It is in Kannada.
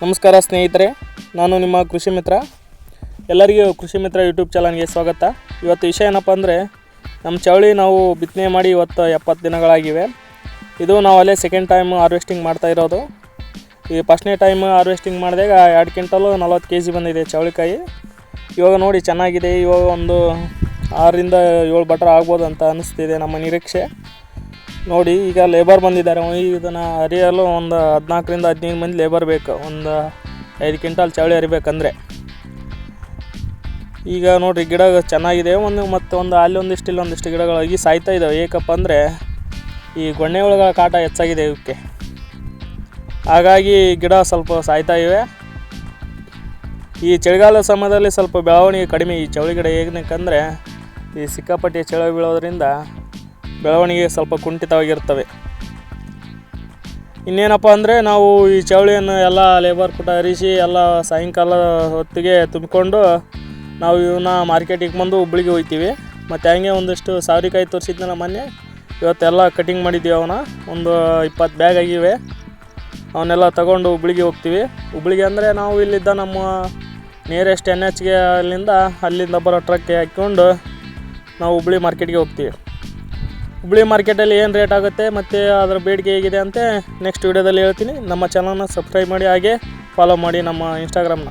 ನಮಸ್ಕಾರ ಸ್ನೇಹಿತರೆ, ನಾನು ನಿಮ್ಮ ಕೃಷಿ ಮಿತ್ರ. ಎಲ್ಲರಿಗೂ ಕೃಷಿ ಮಿತ್ರ ಯೂಟ್ಯೂಬ್ ಚಾನಲ್ಗೆ ಸ್ವಾಗತ. ಇವತ್ತು ವಿಷಯ ಏನಪ್ಪ ಅಂದರೆ, ನಮ್ಮ ಚವಳಿ ನಾವು ಬಿತ್ತನೆ ಮಾಡಿ ಇವತ್ತು 70 ದಿನಗಳಾಗಿವೆ. ಇದು ನಾವು ಅಲ್ಲೇ ಸೆಕೆಂಡ್ ಟೈಮ್ ಹಾರ್ವೆಸ್ಟಿಂಗ್ ಮಾಡ್ತಾ ಇರೋದು. ಈ ಫಸ್ಟ್ನೇ ಟೈಮ್ ಹಾರ್ವೆಸ್ಟಿಂಗ್ ಮಾಡಿದಾಗ 2 ಕ್ವಿಂಟಲು 40 kg ಬಂದಿದೆ ಚವಳಿಕಾಯಿ. ಇವಾಗ ನೋಡಿ ಚೆನ್ನಾಗಿದೆ. ಇವಾಗ ಒಂದು 6 ರಿಂದ 7 ಬಟ್ರ ಆಗ್ಬೋದು ಅಂತ ಅನ್ನಿಸ್ತಿದೆ ನಮ್ಮ ನಿರೀಕ್ಷೆ. ನೋಡಿ, ಈಗ ಲೇಬರ್ ಬಂದಿದ್ದಾರೆ. ಇದನ್ನು ಅರಿಯಲು ಒಂದು 14 ರಿಂದ 15 ಮಂದಿ ಲೇಬರ್ ಬೇಕು, ಒಂದು 5 ಕ್ವಿಂಟಲ್ ಚವಳಿ ಅರಿಬೇಕಂದ್ರೆ. ಈಗ ನೋಡಿರಿ, ಗಿಡ ಚೆನ್ನಾಗಿದೆ. ಒಂದು ಅಲ್ಲೊಂದಿಷ್ಟು ಇಲ್ಲೊಂದಿಷ್ಟು ಗಿಡಗಳಾಗಿ ಸಾಯ್ತಾ ಇದ್ದಾವೆ. ಏಕಪ್ಪ ಅಂದರೆ ಈ ಗೊಣ್ಣೆ ಹುಳುಗಳ ಕಾಟ ಹೆಚ್ಚಾಗಿದೆ ಇವಕ್ಕೆ, ಹಾಗಾಗಿ ಗಿಡ ಸ್ವಲ್ಪ ಸಾಯ್ತಾ ಇವೆ. ಈ ಚಳಿಗಾಲ ಸಮಯದಲ್ಲಿ ಸ್ವಲ್ಪ ಬೆಳವಣಿಗೆ ಕಡಿಮೆ ಈ ಚವಳಿ ಗಿಡ. ಏನಕ್ಕಂದರೆ ಈ ಸಿಕ್ಕಾಪಟ್ಟೆ ಚಳಿ ಬೀಳೋದ್ರಿಂದ ಬೆಳವಣಿಗೆ ಸ್ವಲ್ಪ ಕುಂಠಿತವಾಗಿರ್ತವೆ. ಇನ್ನೇನಪ್ಪ ಅಂದರೆ, ನಾವು ಈ ಚವಳಿಯನ್ನು ಎಲ್ಲ ಲೇಬರ್ ಪುಟ ಅರಿಸಿ ಎಲ್ಲ ಸಾಯಂಕಾಲ ಹೊತ್ತಿಗೆ ತುಂಬಿಕೊಂಡು ನಾವು ಇವನ್ನ ಮಾರ್ಕೆಟಿಗೆ ಬಂದು ಹುಬ್ಳಿಗೆ ಹೋಗ್ತೀವಿ. ಮತ್ತು ಹಂಗೆ ಒಂದಿಷ್ಟು ಸಾವಿರಕಾಯಿ ತೋರಿಸಿದ್ನಲ್ಲ ಮೊನ್ನೆ, ಇವತ್ತೆಲ್ಲ ಕಟಿಂಗ್ ಮಾಡಿದ್ದೀವಿ. ಒಂದು 20 ಬ್ಯಾಗ್ ಆಗಿವೆ. ಅವನ್ನೆಲ್ಲ ತಗೊಂಡು ಹುಬ್ಳಿಗೆ ಹೋಗ್ತೀವಿ. ಹುಬ್ಳಿಗೆ ಅಂದರೆ ನಾವು ಇಲ್ಲಿದ್ದ ನಮ್ಮ ನಿಯರೆಸ್ಟ್ NHಗೆ ಅಲ್ಲಿಂದ ಬರೋ ಟ್ರಕ್ಗೆ ಹಾಕ್ಕೊಂಡು ನಾವು ಹುಬ್ಳಿ ಮಾರ್ಕೆಟ್ಗೆ ಹೋಗ್ತೀವಿ. ಹುಬ್ಳಿ ಮಾರ್ಕೆಟಲ್ಲಿ ಏನು ರೇಟ್ ಆಗುತ್ತೆ ಮತ್ತು ಅದರ ಬೇಡಿಕೆ ಹೇಗಿದೆ ಅಂತ ನೆಕ್ಸ್ಟ್ ವೀಡಿಯೋದಲ್ಲಿ ಹೇಳ್ತೀನಿ. ನಮ್ಮ ಚಾನಲ್ನ ಸಬ್ಸ್ಕ್ರೈಬ್ ಮಾಡಿ, ಹಾಗೆ ಫಾಲೋ ಮಾಡಿ ನಮ್ಮ ಇನ್ಸ್ಟಾಗ್ರಾಮ್ನ.